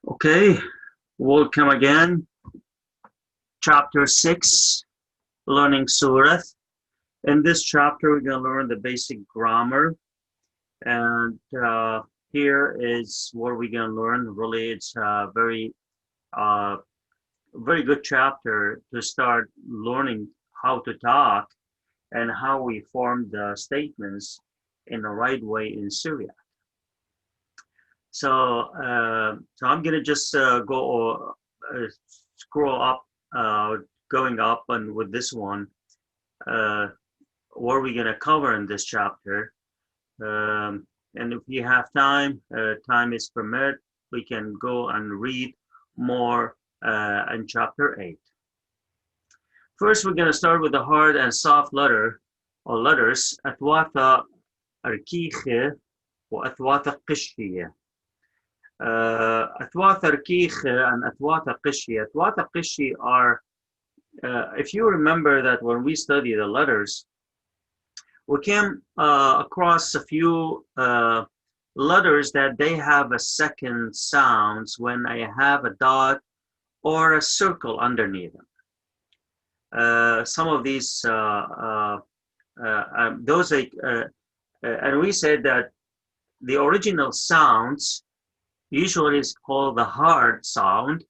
Okay, welcome again. Chapter 6, Learning Surah. In this chapter, we're going to learn the basic grammar. And here is what we're going to learn. Really, it's a uh, very good chapter to start learning how to talk and how we form the statements in the right way in Syria. So I'm gonna just go scroll up, going up, and with this one, uh, what are we gonna cover in this chapter? And if you have time, time is permit, we can go and read more in chapter 8. First, we're gonna start with the hard and soft letter or letters. أثواث أركيخة وأثواث قشية. أثواث ركيخ and أثواث قشي. أثواث قشي are, if you remember that when we study the letters, we came across a few letters that they have a second sounds when I have a dot or a circle underneath them. Some of these, those, and we said that the original sounds usually is called the hard sound,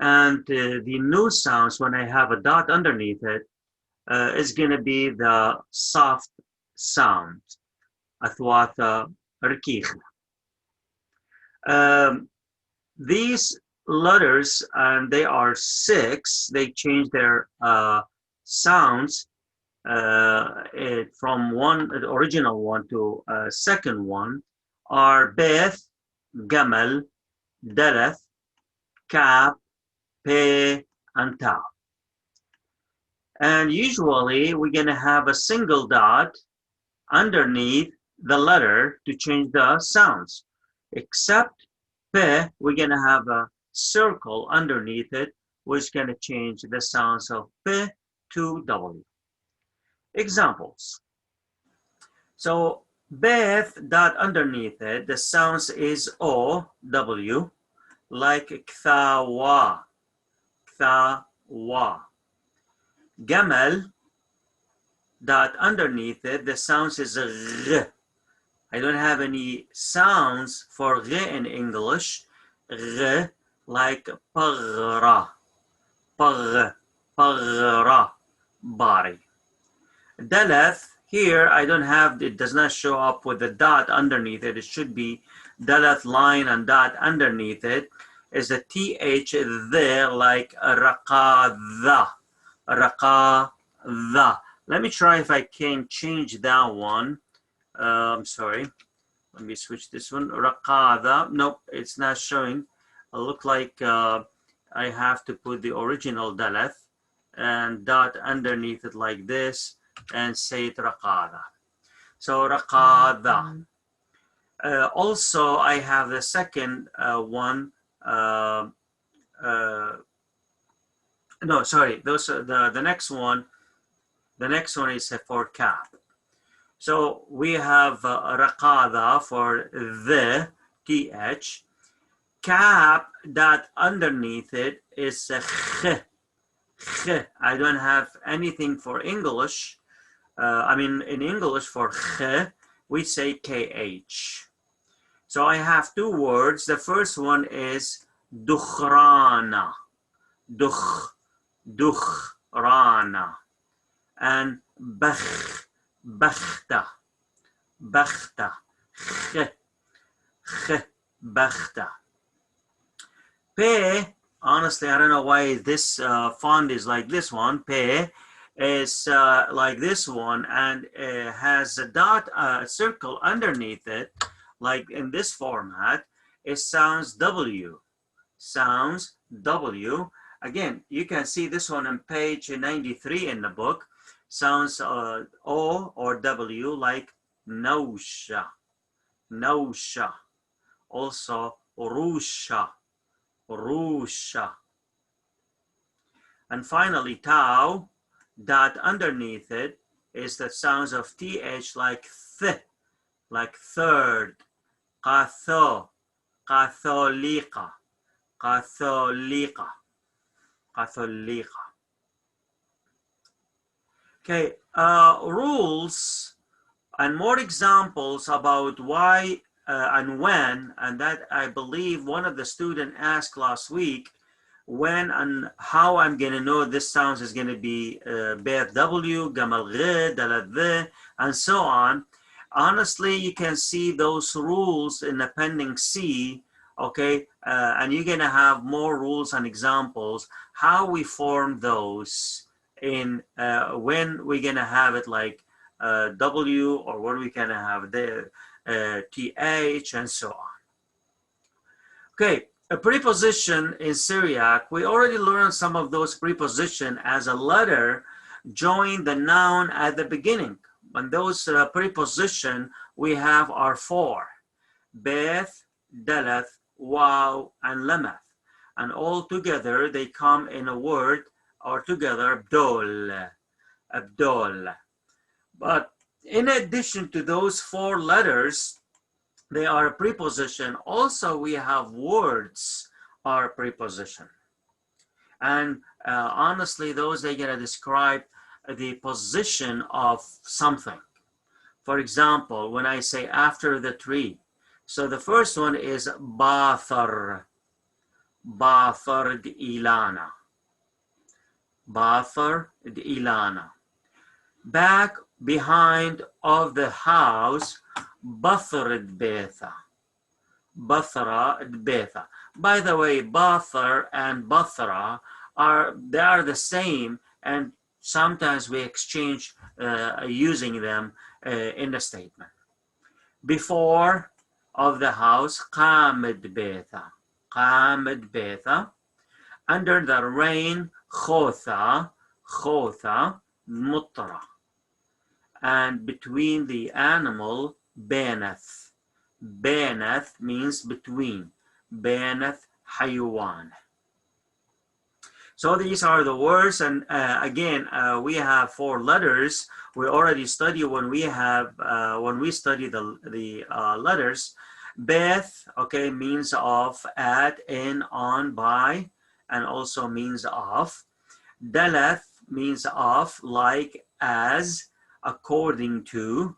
and the new sounds, when I have a dot underneath it, is going to be the soft sound. أثواث ركيخ. These letters, and they are 6, they change their sounds from the original one to second one, are Beth, Gamal, Daleth, Kap, Pe, and Ta. And usually we're going to have a single dot underneath the letter to change the sounds. Except Pe, we're going to have a circle underneath it, which is going to change the sounds of Pe to W. Examples. So Beth dot underneath it, the sounds is O, W, like Kthawa, Kthawa. Gamal dot underneath it, the sounds is R. I don't have any sounds for R in English. R, like Pagra, Pagra, body. Daleth, here I don't have, it does not show up with the dot underneath it. It should be Daleth line and dot underneath it. Is a TH there, like Raqadha, Raqadha. Let me try if I can change that one. I'm sorry. Let me switch this one. Raqadha. Nope, it's not showing. It look like I have to put the original Daleth and dot underneath it like this and say it Raqadha. So Raqadha. Also, I have the second one. No, sorry. Those are the next one. The next one is for Kap. So we have Raqadha for the TH. Kap that underneath it is Kh. Kh. I don't have anything for English. In English for Kh, we say KH. So I have two words. The first one is Dukhrana. Dukhrana. And Bakh. Bakhta, Bakhta, Bakhta. Pe, honestly, I don't know why this font is like this one. Pe is like this one and has a dot, circle underneath it, like in this format. It sounds W. Sounds W. Again, you can see this one on page 93 in the book. Sounds O or W, like Nausha, Nausha. Also Rusha, Rusha. And finally Tau, dot underneath it is the sounds of TH, like Th, like third. Qatho, Qatholiqa, Catholica. Catholica. Okay, rules and more examples about why and when, and that I believe one of the students asked last week, when and how I'm going to know this sounds is going to be Beth W, Gamal Ghe, Dalat The, and so on. Honestly, you can see those rules in appendix C, okay, and you're going to have more rules and examples how we form those in when we're going to have it like W, or when we can have the TH, and so on. Okay, a preposition in Syriac, we already learned some of those prepositions as a letter join the noun at the beginning. And those prepositions we have are four: Beth, Dalath, Waw, and Lamath. And all together they come in a word, or together, Abdol. Abdol. But in addition to those four letters, they are a preposition. Also, we have words are preposition. And honestly, those are going to describe the position of something. For example, when I say after the tree. So the first one is Bathar. Bathar ilana. Bathar ilana. Back behind of the house, Bathar Betha. Bathra Betha. By the way, Bathar and Bathra are the same, and sometimes we exchange using them in the statement. Before of the house, Qamed Betha. Qamed Betha. Under the rain, Khotha. Khotha Mutra. And between the animal, Banath. Banath means between. Banath Haywan. So these are the words, and again, we have four letters. We already studied when we study the letters. Beth, okay, means of, at, in, on, by, and also means of. Dalath means of, like, as, according to.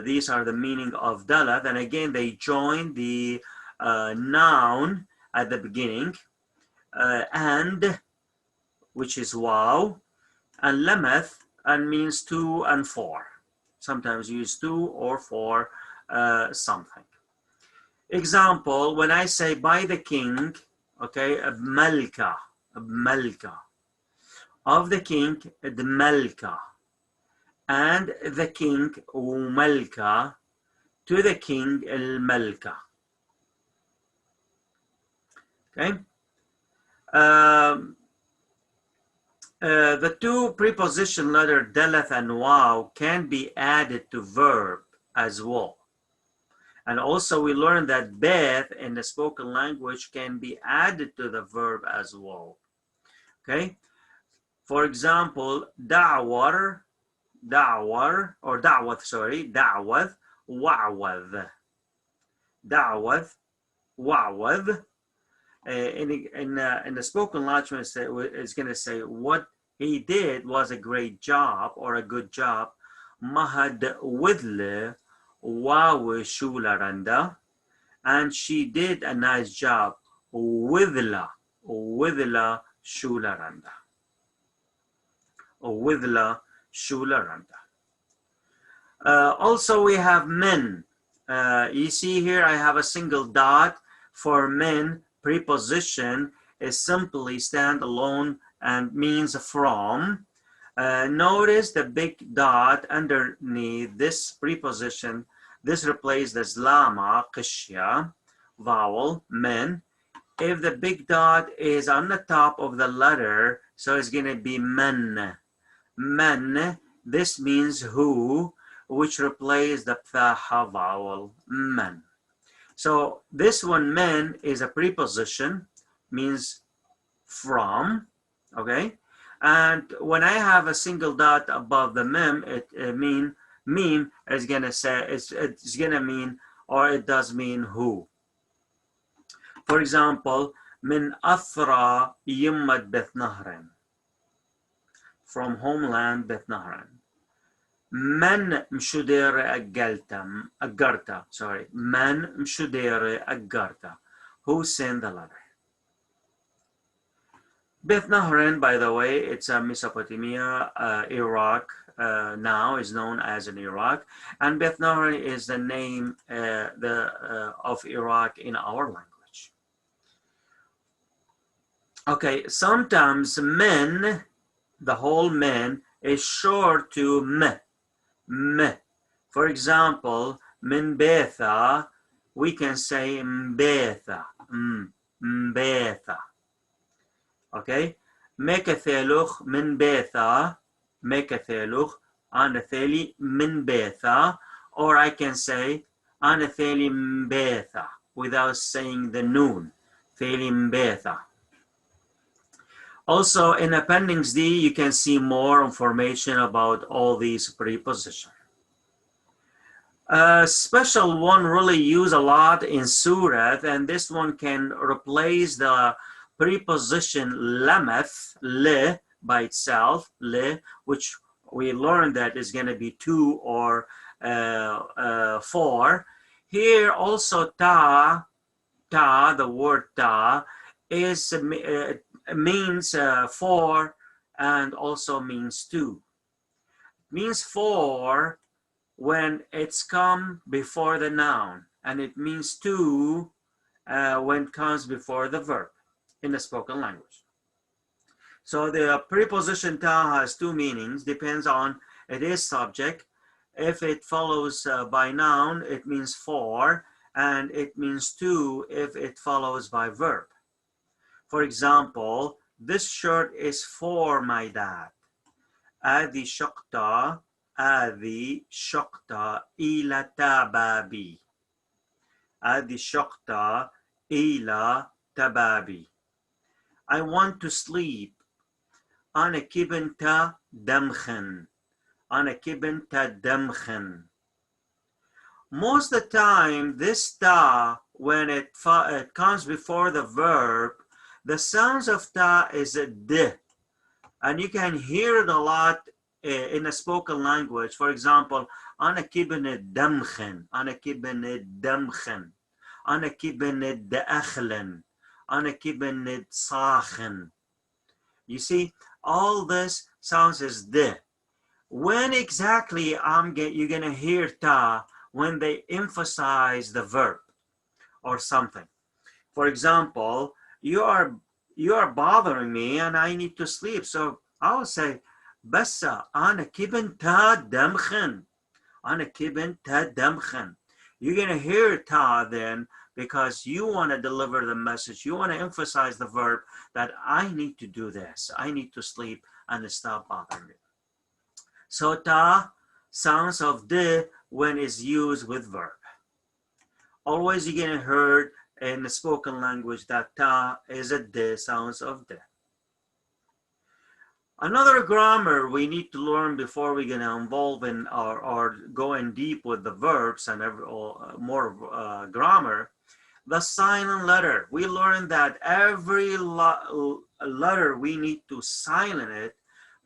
These are the meaning of Dalath, and again, they join the noun at the beginning, and, which is Waw, and Lamath, and means to and for. Sometimes use to or for something. Example, when I say by the king, okay, Malka, Malka. Of the king, the Malka. And the king, Malka. To the king, Malka. Okay. The two preposition letter Dalath and Waw can be added to verb as well. And also we learned that Beth in the spoken language can be added to the verb as well. Okay. For example, Da'war, Da'war, or Da'wath, sorry, Da'wath, Wa'wath. Da'wath, Wa'wath. In the spoken language, it's going to say what he did was a great job or a good job. Mahad widle wawe shularanda, and she did a nice job. Widla shularanda. Widla shularanda. Also, we have men. You see here, I have a single dot for men. Preposition is simply stand alone and means from. Notice the big dot underneath this preposition. This replaces the zlama, qishya, vowel, men. If the big dot is on the top of the letter, so it's going to be men. Men, this means who, which replaces the pthaha vowel, men. So this one, men, is a preposition, means from, okay? And when I have a single dot above the mem, meme is gonna say, it's gonna mean, or it does mean who. For example, من أثرى يمة بيت نهرين. From homeland بيت نهرين. من مشودير أجرتا. Sorry. من مشودير أجرتا. Who sent the letter? Beth Nahran, by the way, it's a Mesopotamia, Iraq, now is known as in Iraq, and Beth Nahran is the name of Iraq in our language. Okay, sometimes men, the whole men, is short to me. For example, min betha, we can say mbetha, mbetha. Okay, مكثلوخ من بيثا, مكثلوخ أنا ثالي من بيثا, or I can say أنا ثالي مبيثا without saying the noun, ثالي مبيثا. Also in Appendix D you can see more information about all these prepositions. A special one really used a lot in Surat, and this one can replace the preposition lamath, le, by itself, le, which we learned that is going to be to or for. Here also ta, the word ta, is means for and also means to. It means for when it's come before the noun, and it means to when it comes before the verb in the spoken language. So the preposition ta has two meanings, depends on it is subject. If it follows by noun, it means for, and it means to if it follows by verb. For example, this shirt is for my dad. Adi shakta ila tababi. Adi shakta ila tababi. I want to sleep. أنا كبنت دمخن. أنا كبنت دمخن. Most of the time, this ta, when it comes before the verb, the sounds of ta is a d. And you can hear it a lot in the spoken language. For example, أنا كبنت دمخن. أنا كبنت دمخن. أنا كبنت دأخلن. أنا كبنت صاخن. You see, all this sounds as d. When exactly you're going to hear ta when they emphasize the verb or something. For example, you are bothering me and I need to sleep. So I will say, Bassa, ana kibin ta damkhin. Ana kibin ta damkhin. You're going to hear ta then because you want to deliver the message. You want to emphasize the verb that I need to do this. I need to sleep and stop bothering me. So ta sounds of de when it's used with verb. Always you're going to hear in the spoken language that ta is a de, sounds of de. Another grammar we need to learn before we're going to involve in or go in deep with the verbs and more grammar, the silent letter. We learned that every letter we need to silent it,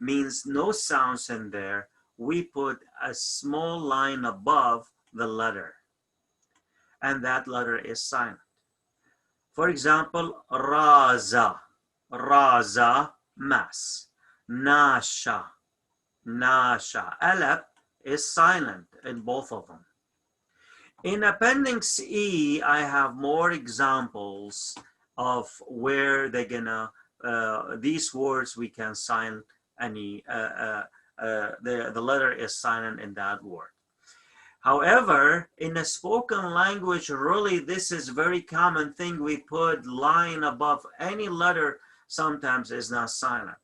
means no sounds in there. We put a small line above the letter, and that letter is silent. For example, raza, mass. Nasha, alap is silent in both of them. In Appendix E, I have more examples of where they're gonna, these words we can silent any, the letter is silent in that word. However, in a spoken language, really this is very common thing. We put line above any letter, sometimes is not silent.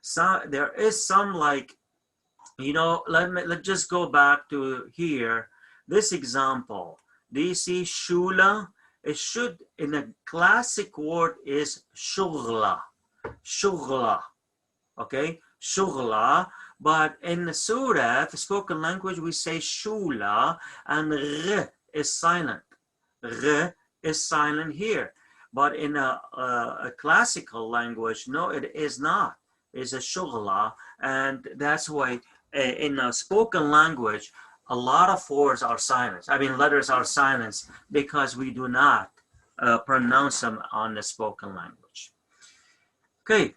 So there is some like, you know, let's just go back to here. This example, do you see shula? It should, in a classic word is shughla, okay, shughla. But in the Surah, the spoken language, we say shula, and r is silent. R is silent here. But in a classical language, no, it is not. It's a shugla, and that's why in a spoken language, a lot of words are silenced. I mean, letters are silenced because we do not pronounce them on the spoken language. Okay,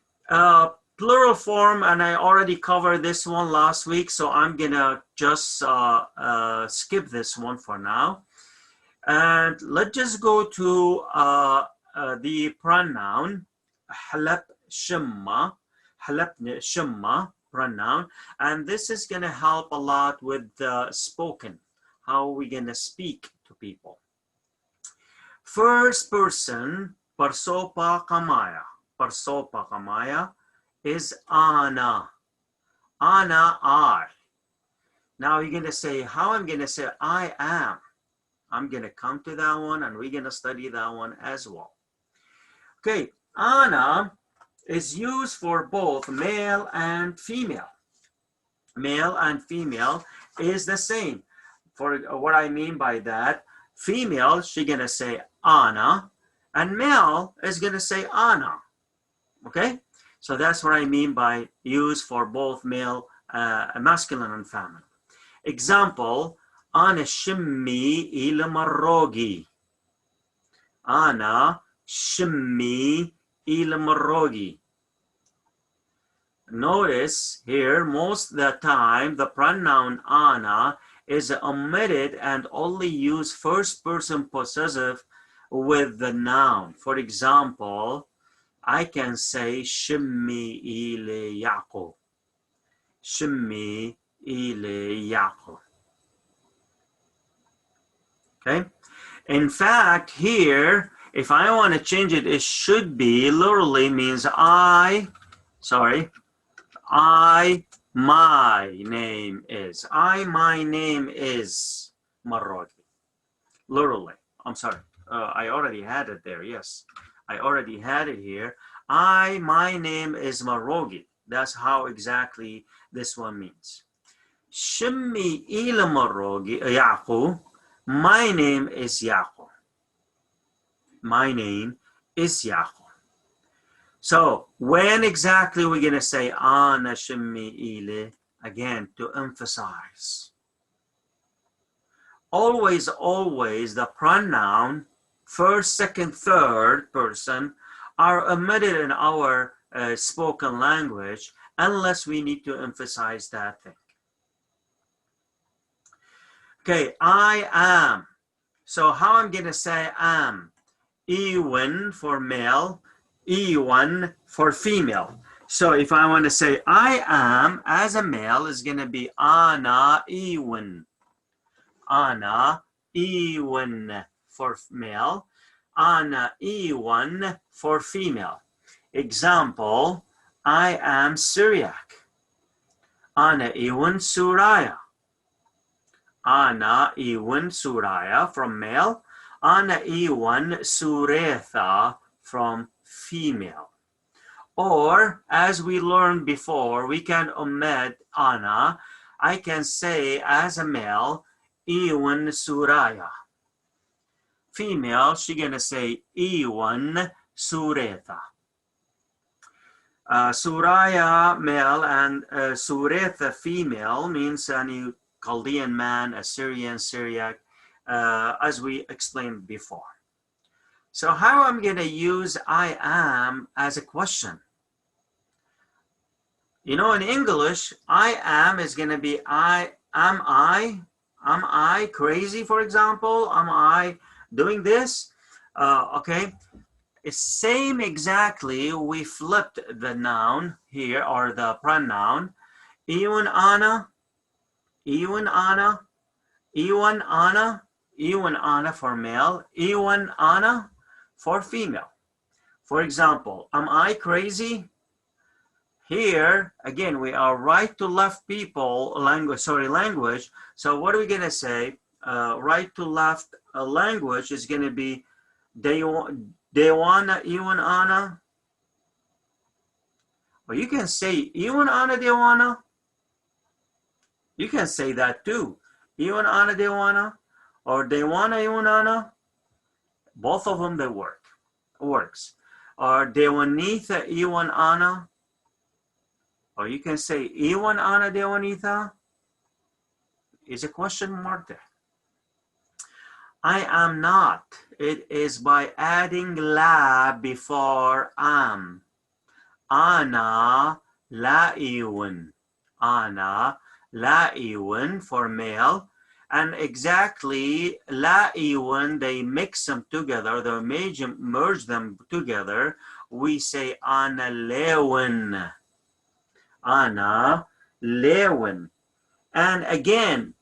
plural form, and I already covered this one last week, so I'm gonna just skip this one for now. And let's just go to the pronoun halab shimma, pronoun, and this is going to help a lot with the spoken, how we're going to speak to people. First person, parsopa kamaya is ana, I. Now you're going to say, how I'm going to say I am. I'm going to come to that one, and we're going to study that one as well. Okay, ana is used for both male and female. Male and female is the same. For what I mean by that, female, she's going to say ana, and male is going to say ana. Okay, so that's what I mean by used for both male, masculine and feminine. Example, أنا شمي إلى مروجي. أنا شمي إلى مروجي. Notice here, most of the time, the pronoun ana is omitted and only use first person possessive with the noun. For example, I can say شمي إلى يعقوب. شمي إلى يعقوب. Okay. In fact, here, if I want to change it, it should be literally means my name is. My name is Marrogi. Literally. I'm sorry. I already had it there. Yes. I already had it here. My name is Marrogi. That's how exactly this one means. Shimmi ila Marrogi, Yaqub. My name is Yaqub. My name is Yaqub. So when exactly we're going to say ana shimmi ile? Again, to emphasize. Always, always the pronoun first, second, third person are omitted in our spoken language unless we need to emphasize that thing. Okay, I am. So how I'm going to say am? Ewan for male, Ewan for female. So if I want to say I am as a male, is going to be Ana Ewan. Ana Ewan for male, Ana Ewan for female. Example, I am Syriac. Ana Ewan Suraya. Ana Ewan Suraya from male. Ana Ewan Suretha from female. Or, as we learned before, we can omit Ana. I can say as a male, Ewan Suraya. Female, she's going to say Ewan Suretha. Suraya male and Suretha female means any Chaldean man, Assyrian, Syriac, as we explained before. So how I'm going to use I am as a question? You know, in English, I am is going to be am I crazy, for example? Am I doing this? Okay. It's same exactly. We flipped the noun here, or the pronoun. Ewan ana, Ewan ana, Ewan ana, Ewan ana for male, Ewan ana for female. For example, am I crazy? Here, again, we are right to left people, language. So what are we going to say? Right to left language is going to be Dewana, Ewan ana. Or you can say Ewan ana Dewana. You can say that too. Ewan ana Dewana or Dewana Ewan ana. Both of them, they work. works. Or Dewanitha Iwan Ana. Or you can say Iwan Ana Dewanitha. Is a question mark there. I am not. It is by adding la before am. Ana la'iwan. Ana la'iwan for male. And exactly la'iwan, they mix them together, they merge them together. We say ana lewin. Ana lewin. And again,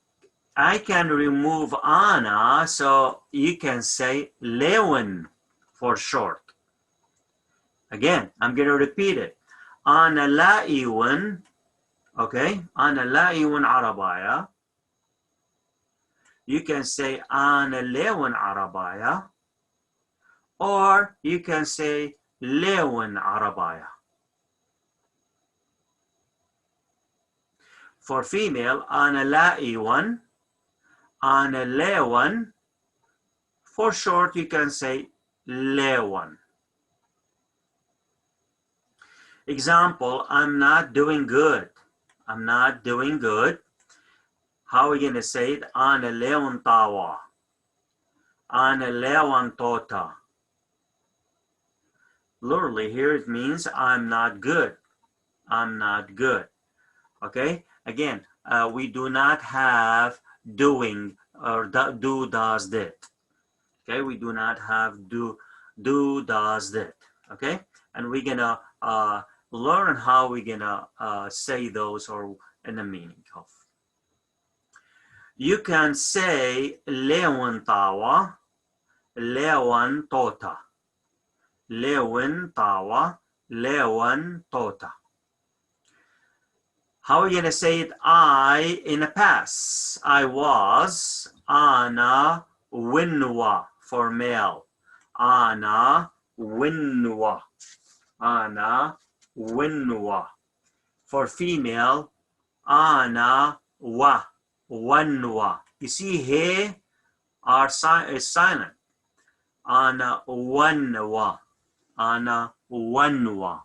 I can remove ana, so you can say lewin for short. Again, I'm going to repeat it. Ana la'iwan, okay? Ana la'iwan arabaya. You can say ana lewin arabaya. Or you can say lewin arabaya. For female, ana la'iwan, ana lewan. For short, you can say lewan. Example, I'm not doing good. I'm not doing good. How are we going to say it? Ana lewan tawa. Ana lewan tota. Literally, here it means I'm not good. I'm not good. Okay? Again, we do not have doing or do, does, did. Okay? We do not have do, does, did. Okay? And we're going to learn how we're going to say those or in the meaning of. You can say lewan tawa, lewan tota. Lewan tawa, lewan tota. How are we going to say it? I in the past. I was. Ana winwa for male. Ana winwa. Ana winwa. For female, ana wa. Wanwa. You see here, our sign is silent. Ana wanwa. Ana wanwa.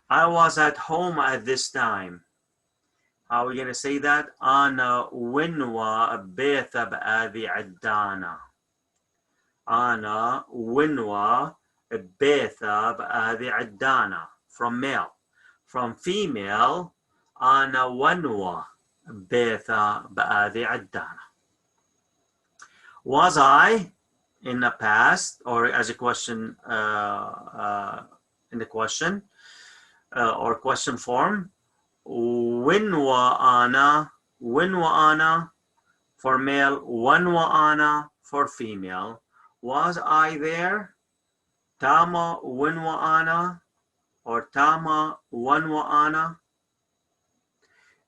I was at home at this time. How are we going to say that? Ana winwa betha ba'adi addana. Ana winwa betha ba'adi addana. From male. From female, ana wanwa betha ba'adi addana. Was I in the past, or as a question in the question, or question form, winwa ana for male, wanwa ana for female. Was I there? Tama winwa ana or tama wanwa ana.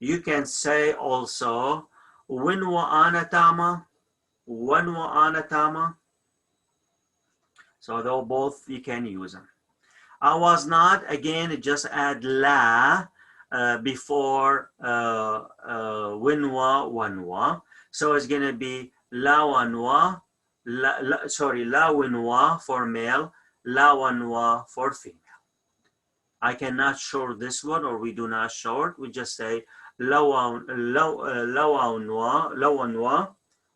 You can say also winwa ana tama, wanwa ana tama. So they'll both, you can use them. I was not, again, just add la before winwa, wanwa. So it's going to be la wanwa, la winwa for male, la wanwa for female. I cannot short this one, or we do not short. We just say la wanwa,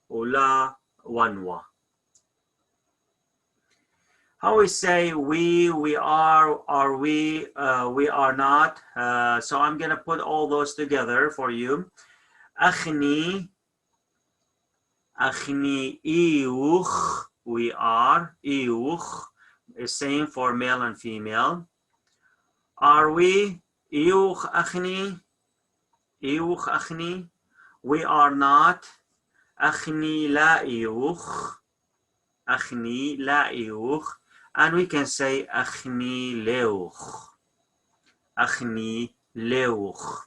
or la wanwa. How we say we are, or we are not. So I'm going to put all those together for you. Akhni, iuch, we are. Iuch is same for male and female. Are we? Iuch akhni, iuch akhni. We are not. Akhni la iuch, akhni la iuch. And we can say akhni leuch. Akhni leuch.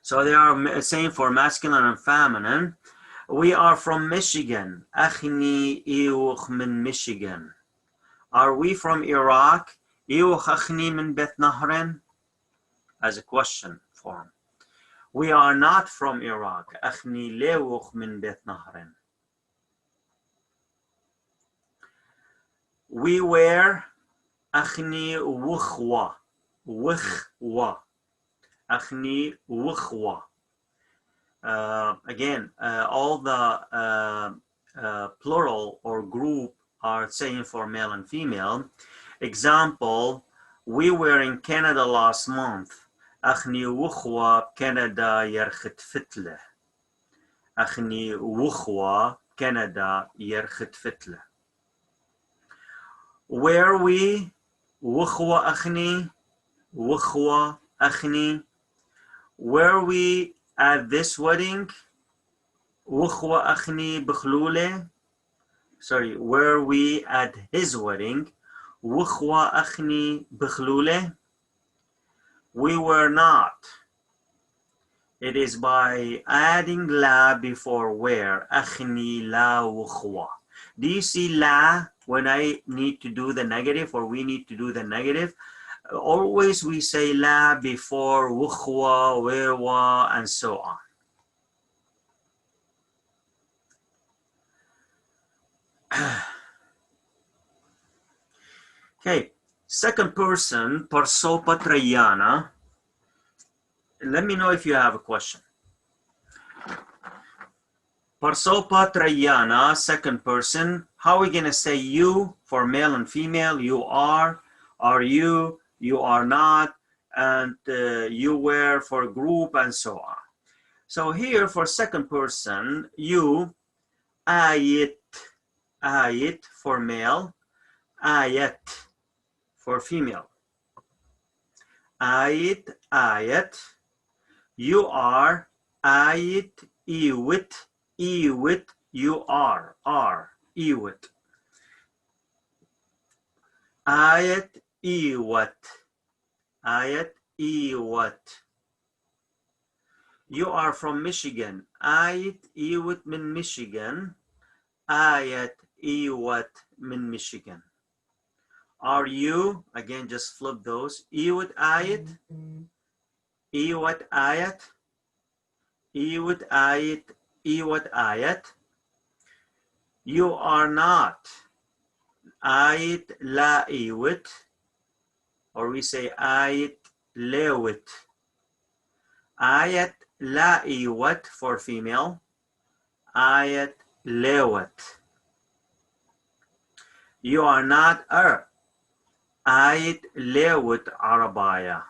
So they are same for masculine and feminine. We are from Michigan. Akhni iuch min Michigan. Are we from Iraq? Iuch akhni min Bet Nahrin? As a question form. We are not from Iraq. Akhni leuch min Bet Nahrin. We were أخني وخوة. وخوة. أخني وخوة. Again, all the plural or group are same for male and female. Example, we were in Canada last month. أخني وخوة بكندا يرخت فتلة. أخني وخوة كندا يرخت فتلة. Where we وخوة أخني وخوة أخني. Were we at this wedding? وخوة أخني بخلولة. Sorry, were we at his wedding? وخوة أخني بخلولة. We were not. It is by adding la before where. أخني لا وخوة. Do you see la when I need to do the negative or we need to do the negative? Always we say la before وخوة, ووا, and so on. Okay, second person, Parsopa Trayana. Let me know if you have a question. Parsopa Trayana, second person. How are we going to say you for male and female? You are you are not, and you were for group, and so on. So here for second person, you, ayit, ayit for male, ayat for female. Ayit, ayat. You are, ayit, iwit, iwit, you are, iwit. Ayat, iwat, ayat, iwat. You are from Michigan. Ayat, iwit min Michigan. Ayat, iwat min Michigan. Are you, again, just flip those. Iwat, ayat, iwat, ayat. Iwat, ayat, iwat, ayat. You are not. Ayat la iwit, or we say ayat lewit. Ayat la iwat for female. Ayat lewat. You are not Ayat lewit arabaya.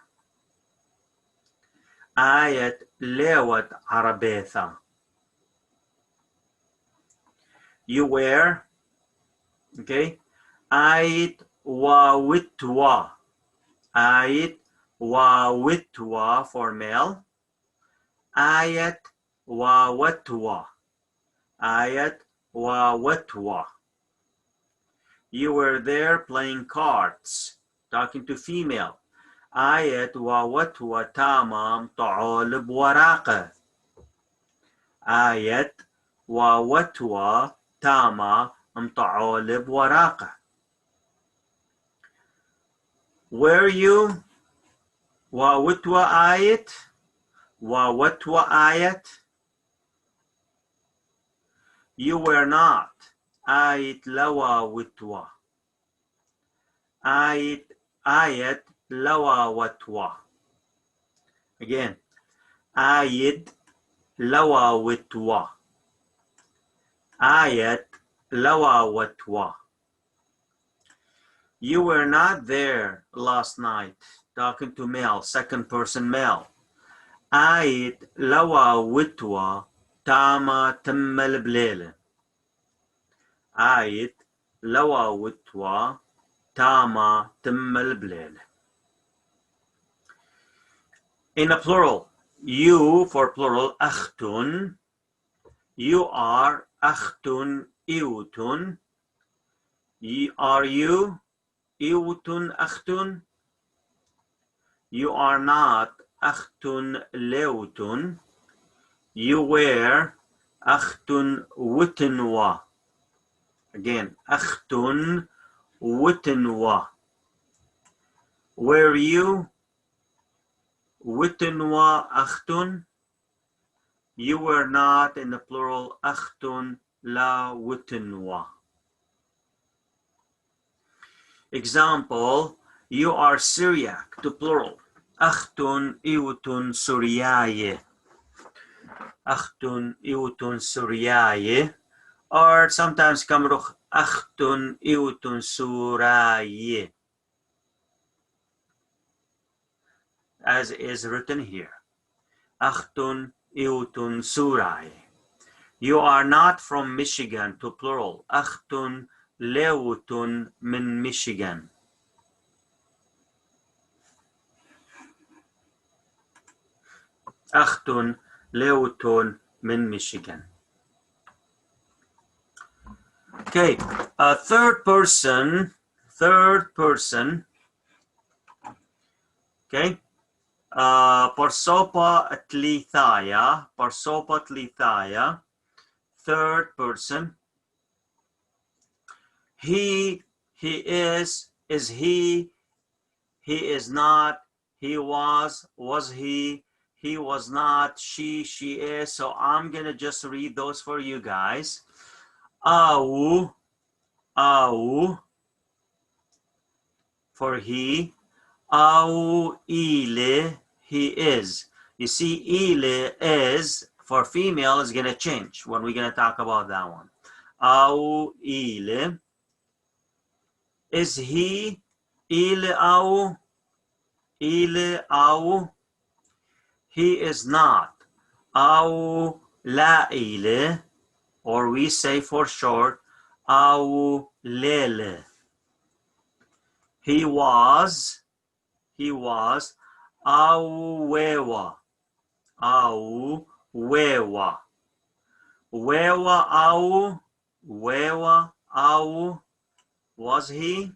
Ayat lewat arabetha. You were, okay? Ayat wawitwa. Ayat wawitwa for male. Ayat wawatwa. Ayat wawatwa. You were there playing cards, talking to female. Ayat wawatwa tamam ta'alib waraqa. Ayat wawatwa tama ta'alib waraqa. Were you wawatwa ayat? Wawatwa ayat? You were not. Ayat lawa witwa. Ayat lawa watwa. Again. Ayat lawa witwa. Ayat lawa watwa. You were not there last night. Talking to male, second person male. Ayat lawa witwa tama timmal blele. Ayat lawa witwa tama timmal blele. In a plural, you for plural, akhtun. You are akhtun iwtun. Are you iwtun akhtun? You are not akhtun lewtun. You were akhtun witnwa. Again, akhtun witnwa. Were you witnwa akhtun? You were not in the plural akhtun la witnwa. Example, you are Syriac to plural. أخت إوت سورياي. أخت إوت سورياي. Or sometimes كمرخ أخت إوت سوراي, as is written here. أخت إوت سوراي. You are not from Michigan to plural. أخت لوت من Michigan. أخت لوت من Michigan. Okay, third person. Okay, Parsopa tlithaya, third person. He is he is not, he was he was not, she is. So I'm gonna just read those for you guys. Au for he. Au ile, he is. You see, ile is for female is gonna change when we're gonna talk about that one. Au ile. Is he? Ile au. Ile au. He is not. Au la ile, or we say for short, au lele. He was. Au wewa. Au wewa. Wewa au. Was he?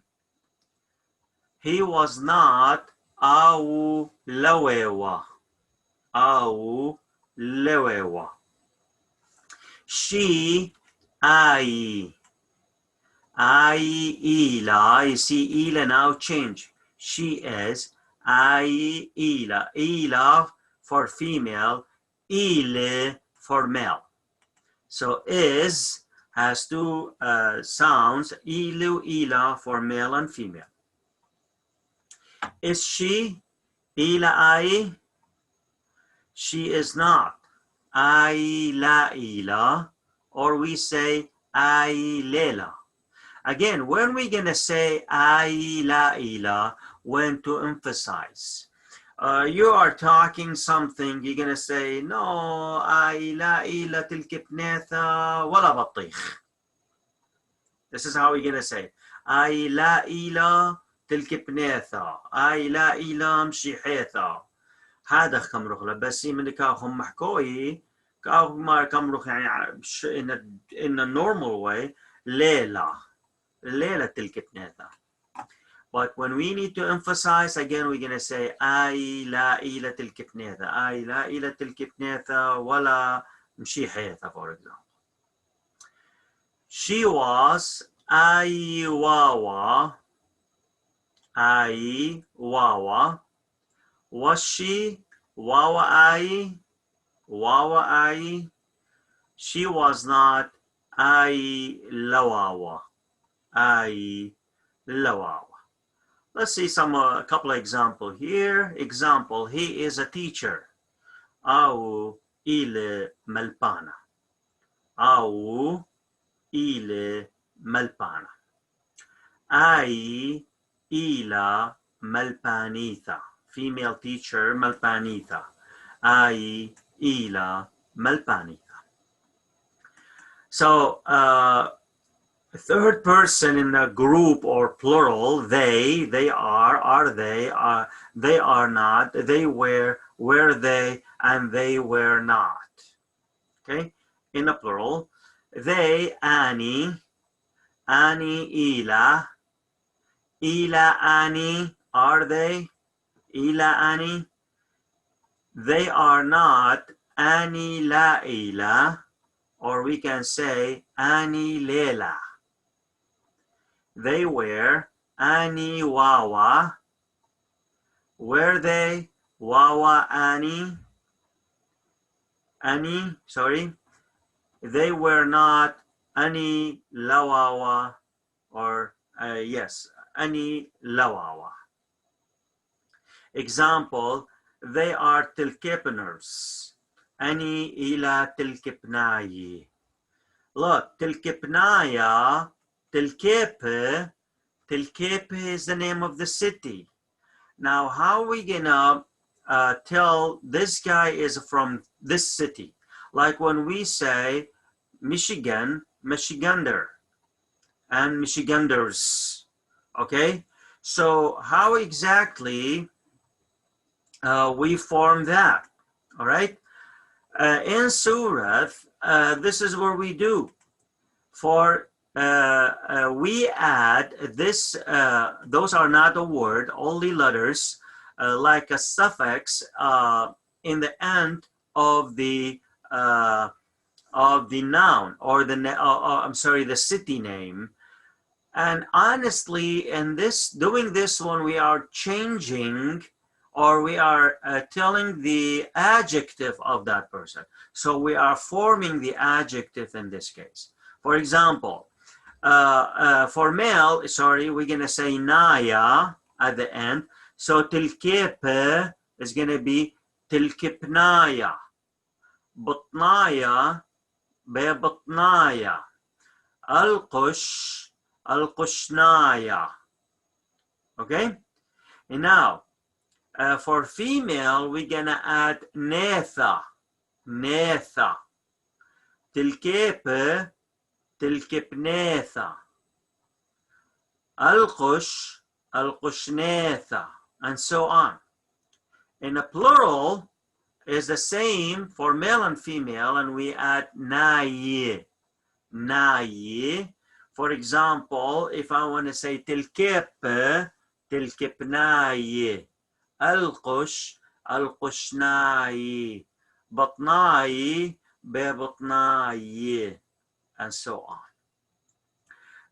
He was not. Au lawewa. Au lewewa. She, ai. Ai ila. You see, ila now change. She is. Ai ila. Ila for female. Ile for male. So is has two sounds. Ilu, ila for male and female. Is she? Ila ai. She is not. Ai la ila. Or we say ai lela. Again, when we're going to say ai la ila, when to emphasize. You are talking something, you're going to say, no, ai la ila tilk bnatha wala batikh. This is how we're going to say. ai la ila tilk bnatha. ai la ila mshihitha. هذا خمرخ بس من كاهم محكوي كاهم ما كمرخ يعني in a normal way ليلة تلك بناتا. But when we need to emphasize again, we're gonna say أي لا إلى تلك بناتا. أي لا إلى تلك بناتا ولا مشي حيثا, for example. She was أي واوا. أي واوا. Was she? Wawa ai. Wawa ai. She was not. Ai lawawa. Ai lawawa. Let's see a couple of examples here. Example, he is a teacher. Au ile malpana. Au ile malpana. Ai ila malpanitha. Female teacher, malpanita. Ai ila malpanita. So, third person in a group or plural, they are they are not, they were they, and they were not. Okay, in a plural, they, ani ila ani, are they? Ila ani. They are not. Ani la ila. Or we can say ani lela. They were. Ani wawa. Were they? Wawa ani. Ani, sorry. They were not. Ani lawawa. Or yes. أني لواوا. Example, they are تلكبنرز. أني إلى تلكبناي. Look, تلكبنايا, تلكيب is the name of the city. Now, how are we gonna tell this guy is from this city? Like when we say Michigan, Michigander, and Michiganders. Okay, so how exactly we form that? All right, in Surath, this is what we do. For we add this, those are not a word, only letters, like a suffix in the end of the noun, or the city name. And honestly, in doing this one, we are changing, or we are telling the adjective of that person. So we are forming the adjective in this case. For example, for male, we're going to say naya at the end. So tilkepe is going to be tilkipnaya. Butnaya, bebutnaya. Alqush, alqushnaya. Okay? And now, for female, we're going to add netha, netha. Tilkepe, tilkipnetha. Alqush, alqushnetha, and so on. In a plural is the same for male and female, and we add naye, naye. For example, if I want to say tilkepe, tilkipnaye, alqush, alqushnaye, batnaye, bebutnaye, and so on.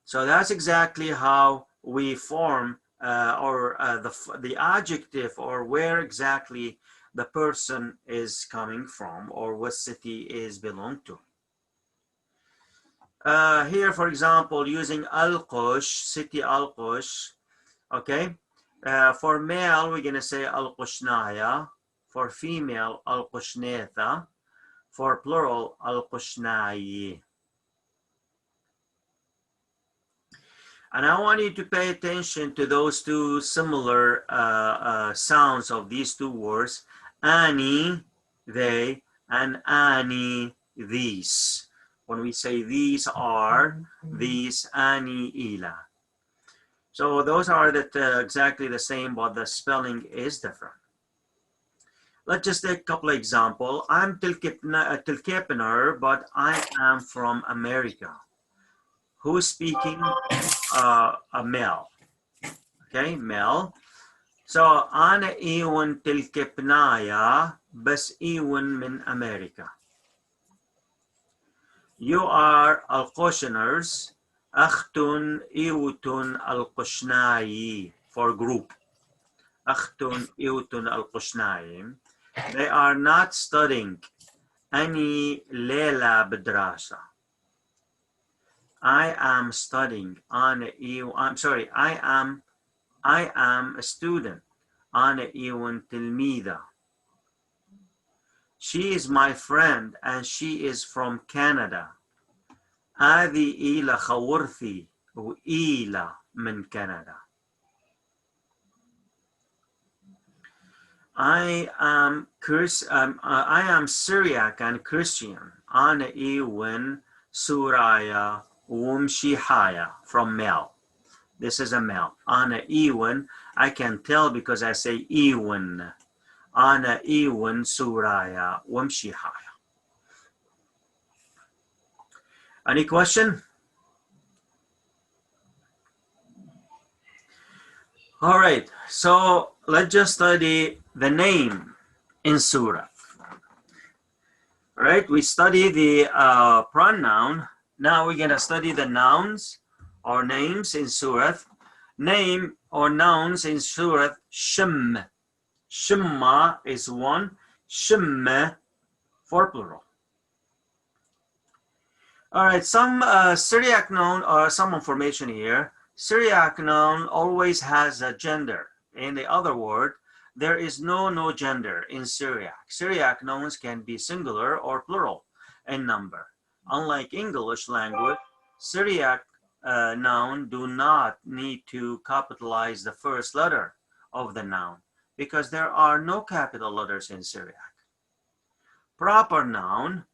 So that's exactly how we form the adjective, or where exactly the person is coming from, or what city is belong to. Here, for example, using Al-Qush, city Al-Qush, okay? For male, we're going to say Al-Qushnaya. For female, Al-Qushnetha. For plural, Al-Qushnayi. And I want you to pay attention to those two similar sounds of these two words, ani, they, and ani, these. When we say these are, these, ani, ila. So those are exactly the same, but the spelling is different. Let's just take a couple of examples. I'm Tilkepener, but I am from America. Who's speaking? A male. Okay, male. So أنا إيون تلكبنايا بس إيون من أمريكا. You are القشنرز أختن إيوتن القشناي, for group. أختن إيوتن القشناي. They are not studying. أني ليلة بدراسة. I am studying. I'm sorry, I am a student. أنا إيون تلميذة. She is my friend and she is from Canada. هذه إلى خورثي وإلى من Canada. I am Syriac and Christian. أنا إيون سورايا ومشيحايا, from male. This is a male. Ana Iwan, I can tell because I say Iwan. Ana Iwan Suraya Wamshihaya. Any question? All right, so let's just study the name in Surah. All right, we study the pronoun. Now we're going to study the nouns or names in Surah. Name or nouns in Surah, Shim. Shimma is one, Shimme for plural. All right, some Syriac noun or some information here. Syriac noun always has a gender. In the other word, there is no gender in Syriac. Syriac nouns can be singular or plural in number. Unlike English language, Syriac noun do not need to capitalize the first letter of the noun because there are no capital letters in Syriac. Proper noun,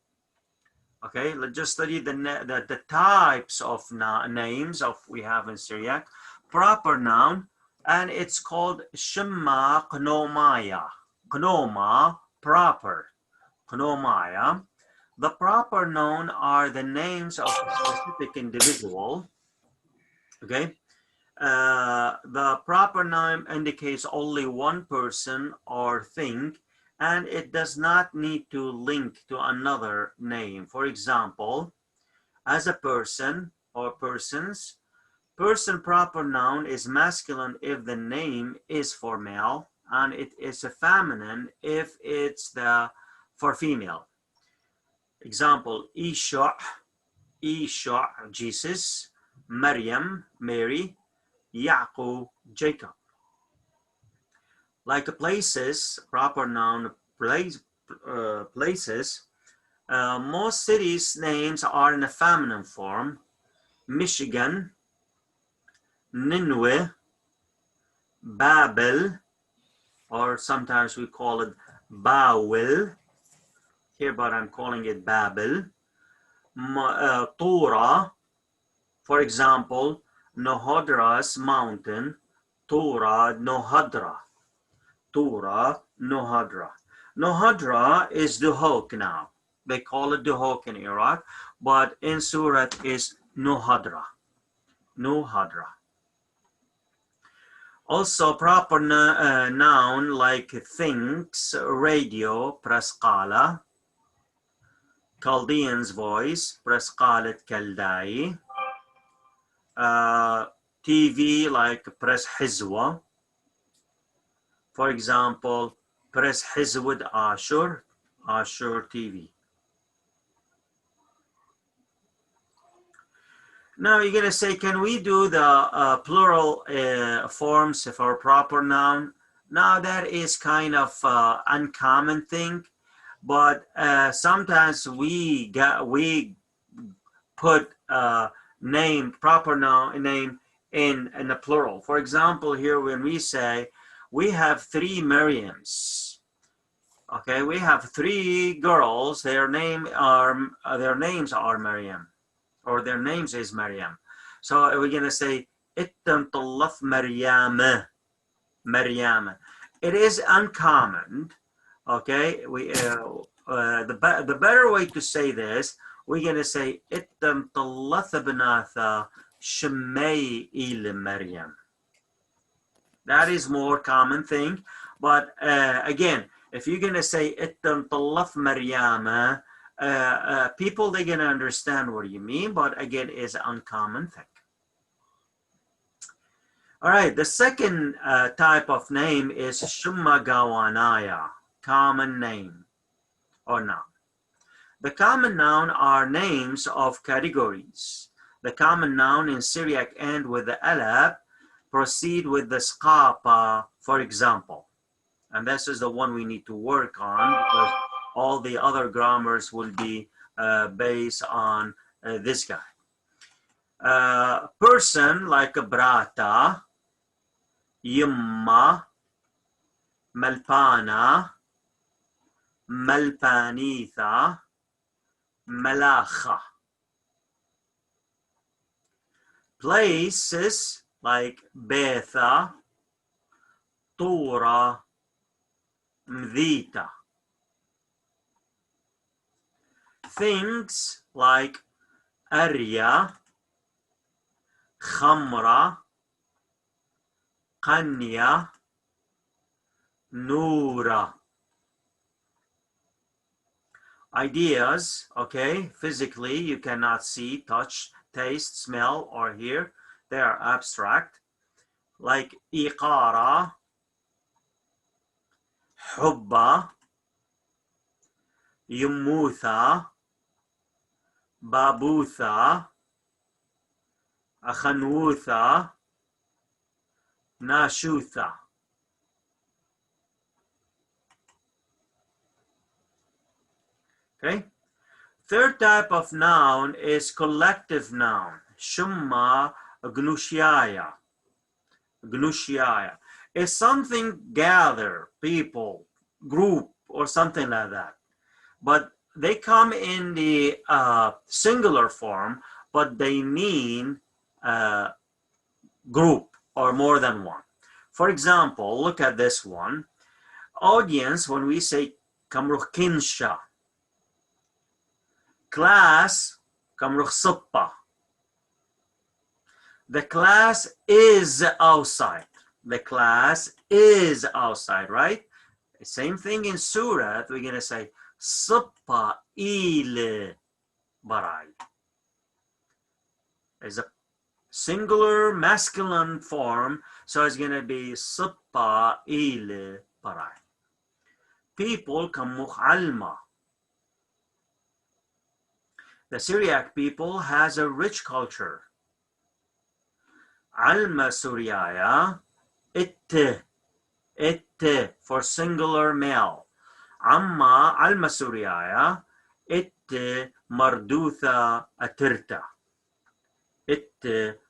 okay, let's just study the types of names of we have in Syriac. Proper noun, and it's called Shimma Knomaya. Knoma, proper. Knomaya. The proper noun are the names of a specific individual. Okay. The proper noun indicates only one person or thing, and it does not need to link to another name. For example, as a person or persons, person proper noun is masculine if the name is for male, and it is a feminine if it's for female. Example, Isha, Jesus, Maryam, Mary, Yaqub, Jacob. Like places, proper noun places, most cities' names are in a feminine form. Michigan, Nineveh, Babel, or sometimes we call it Bawel. Here, but I'm calling it Babel. Torah, for example, Nohodra's mountain, Torah, Nohadra. Torah, Nohadra. Nohadra is Duhok now. They call it Duhok in Iraq, but in Surat is Nohadra. Nohadra. Also, proper noun like things, radio, Praskala, Chaldean's voice, Praskalat Kaldai, TV like Pres Hizwa. For example, Pres Hizwad Ashur, Ashur TV. Now you're gonna say, can we do the plural forms for proper noun? Now that is kind of uncommon thing, but sometimes we put name, proper noun name in the plural. For example, here when we say we have 3 Miriams, okay, we have 3 girls. Their names are Miriam, or their names is Maryam. So we're gonna say Ittam Tallaf Maryam. Maryam. It is uncommon. Okay, the better way to say this, we're gonna say Ittam Tallatha Banatha Shemay il Maryam. That is more common thing, but again, if you're gonna say Ittam Tallaf Maryama, people they're gonna understand what you mean, but again, is an uncommon thing. All right, the second type of name is Shumma Gawanaya, common name or noun. The common noun are names of categories. The common noun in Syriac end with the alab, proceed with the skapa, for example. And this is the one we need to work on because all the other grammars will be based on this guy. Person like a brata, yumma, malpana, malpanitha, malacha. Places like Betha, Tora, Mdita. Things like Arya, Khamra, Qanya, Noura. Ideas, okay, physically you cannot see, touch, taste, smell, or hear. They are abstract, like Iqara, Hubba, Yumutha, Babutha, Akhanwutha, Nashutha. Okay. Third type of noun is collective noun. Shumma gnushyaya. Gnushyaya. Is something gather, people, group, or something like that. But they come in the singular form, but they mean group or more than one. For example, look at this one. Audience, when we say kamruh kinsha. Class, kamruh suppa. The class is outside. The class is outside, right? Same thing in Surah. We're going to say suppa il barai. It's a singular masculine form, so it's going to be suppa il barai. People kamukh alma. The Syriac people has a rich culture. Alma Suryaya, it for singular male. Amma Alma Suryaya, it mardutha atirta. It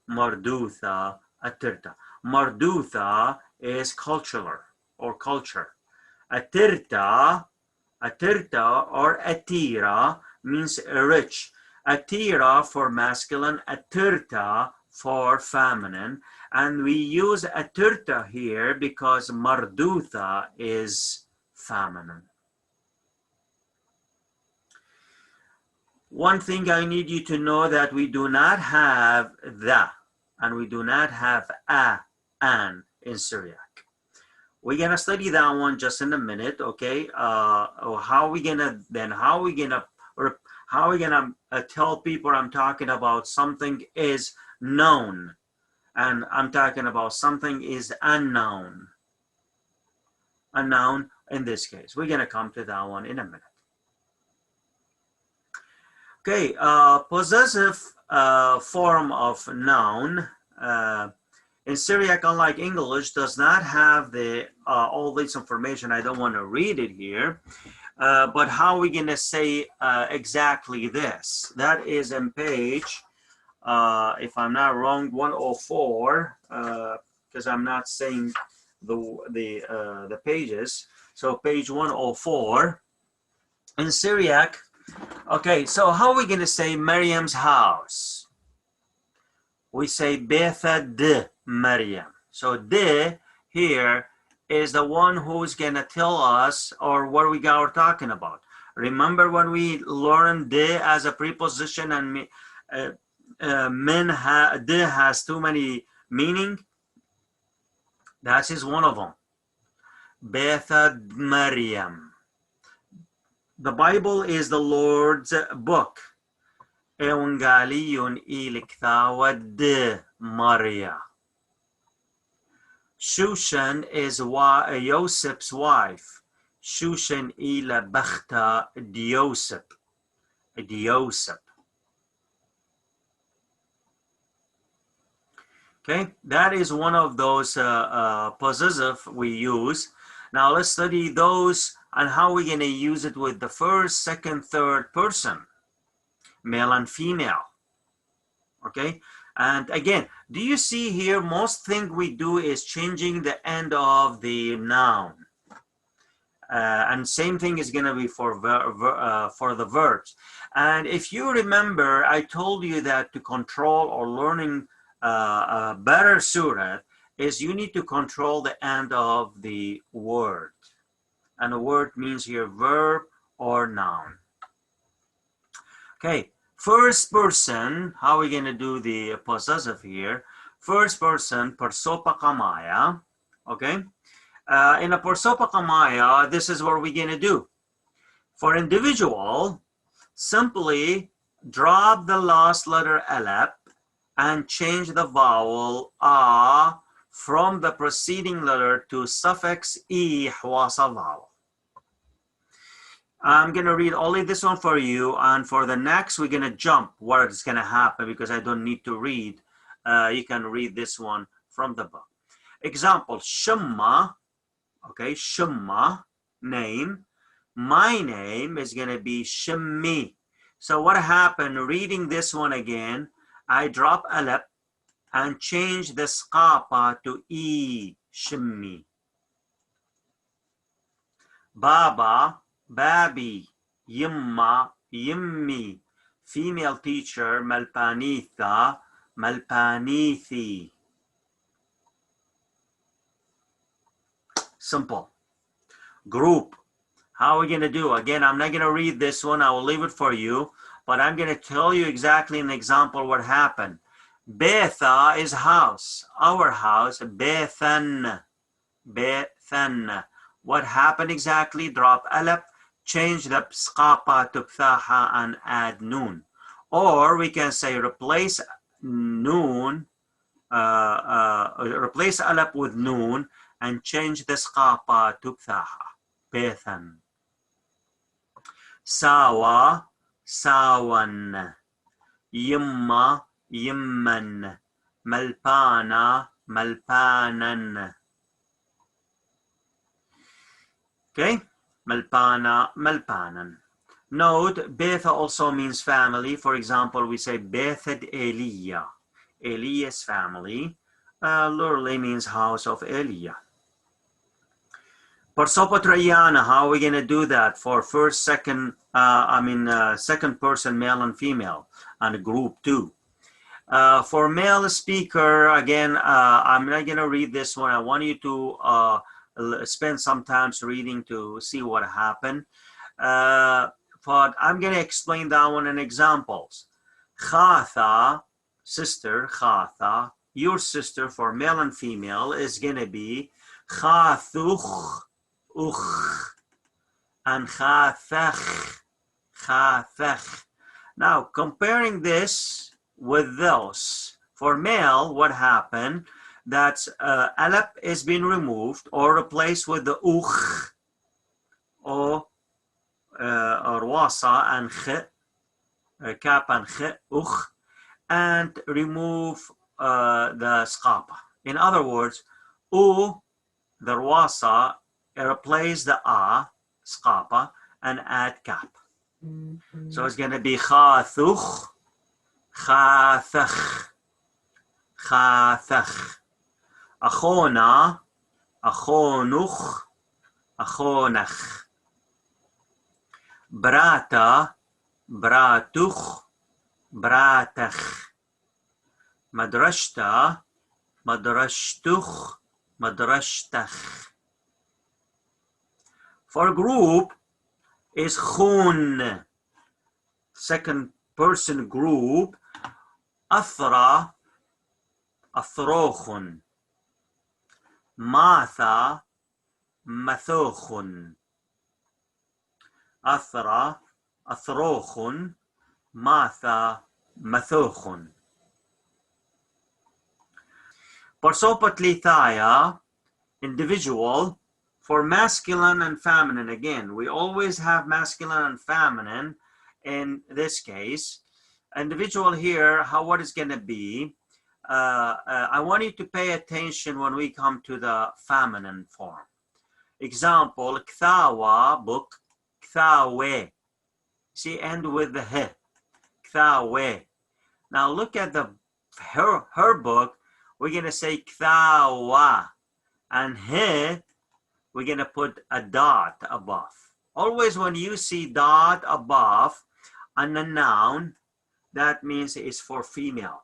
mardutha atirta. Mardutha is cultural or culture. Atirta or atira means rich. Atira for masculine, atirta for feminine. And we use atirta here because mardutha is feminine. One thing I need you to know that we do not have the and we do not have an in Syriac. We're gonna study that one just in a minute, okay? How are we gonna tell people I'm talking about something is known and I'm talking about something is unknown. A noun in this case. We're gonna come to that one in a minute. Okay, possessive form of noun in Syriac, unlike English, does not have the all this information. I don't want to read it here, but how are we going to say exactly this? That is in page, if I'm not wrong, 104, because I'm not saying the pages. So page 104 in Syriac. Okay, so how are we going to say Maryam's house? We say Betha de Maryam. So de here is the one who's going to tell us or what we are talking about. Remember when we learned de as a preposition and de has too many meaning? That is one of them. Betha Maryam. The Bible is the Lord's book. Evangelion iliktawad Maria. Shushan is Joseph's wife. Shushan ila bakhta Joseph. Okay, that is one of those possessive we use. Now let's study those and how we're going to use it with the first, second, third person, male and female. Okay, and again, do you see here most thing we do is changing the end of the noun, and same thing is going to be for the verbs. And if you remember, I told you that to control or learning a better surah is you need to control the end of the word, and a word means here verb or noun. Okay, first person, how are we going to do the possessive here? First person, persopakamaya. Okay, in a persopakamaya, this is what we're going to do. For individual, simply drop the last letter alap and change the vowel a from the preceding letter to suffix e wasa vowel. I'm going to read only this one for you, and for the next, we're going to jump what is going to happen because I don't need to read. You can read this one from the book. Example, Shumma, okay, Shumma, name. My name is going to be Shimmi. So what happened, reading this one again, I drop alap and change the skapa to E, Shimmi. Baba, Babi, Yimma, Yimmi. Female teacher, Malpanitha, Malpanithi. Simple. Group. How are we going to do? Again, I'm not going to read this one. I will leave it for you. But I'm going to tell you exactly an example what happened. Betha is house. Our house. Bethan. Bethan. What happened exactly? Drop alap. Change the skapa to pthaha and add noon. Or we can say replace noon. Replace alap with noon and change the skapa to pthaha. Bethan. Sawa, sawan. Yimma, yimman. Malpana, malpanan. Okay, malpana, malpanan. Note, Betha also means family. For example, we say Bethed Eliya. Eliya's family. Literally means house of Eliya. Parsopatrayana, how are we going to do that for first, second, second person, male and female, and group two? For male speaker, again, I'm not going to read this one. I want you to spend some time reading to see what happened. But I'm going to explain that one in examples. Khatha, sister, Khatha, your sister for male and female is going to be Khathuch, Uch, and Khathach, Khathach. Now, comparing this with those, for male, what happened? That alap is being removed or replaced with the uch, or wasa and ch, cap and ch, uch, and remove the skapa. In other words, u, the wasa, replace the a, skapa, and add cap. So it's going to be khathuch, khathach, khathach. Achona, achonuch, achonach. Brata, bratuch, bratach. Madrashta, madrashtuch, madrashtach. For group is khun. Second person group. Athra, athrochun. Matha, mathochun. Athra, athrochun. Matha, mathochun. Parsopatlithaya, individual. For masculine and feminine, again, we always have masculine and feminine in this case. Individual here, what is going to be? I want you to pay attention when we come to the feminine form. Example, kthawa, book, kthawe. See, end with the he, kthawe. Now look at her book. We're going to say kthawa, and he, we're going to put a dot above. Always when you see dot above on a noun, that means it's for female.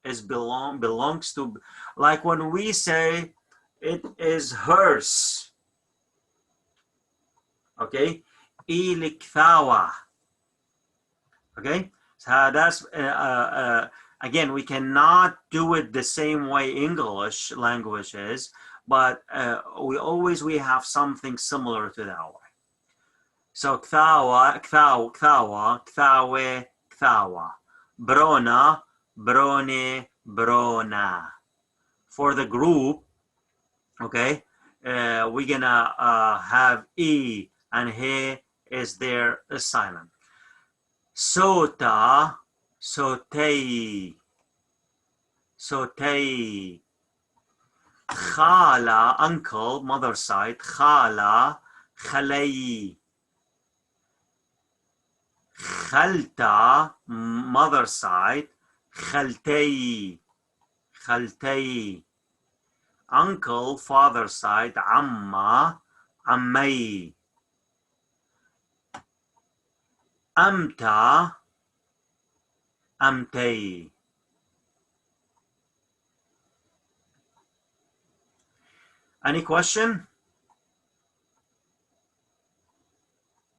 It belongs to, like when we say it is hers. Okay, iliktawa. Okay, so that's again, we cannot do it the same way English language is, but we have something similar to that way. So ktawa, ktaw, ktawa, ktawe, ktawa. Brona, brone, brona. For the group, okay, we're gonna have e, and he is there silent. Sota, sotei, sotei. خالة, uncle, mother side. خالة, خلي. خلتا, mother side. خلتي, خلتي. Uncle, father side. عمة, عمي. أمتى, أمتي. Any question?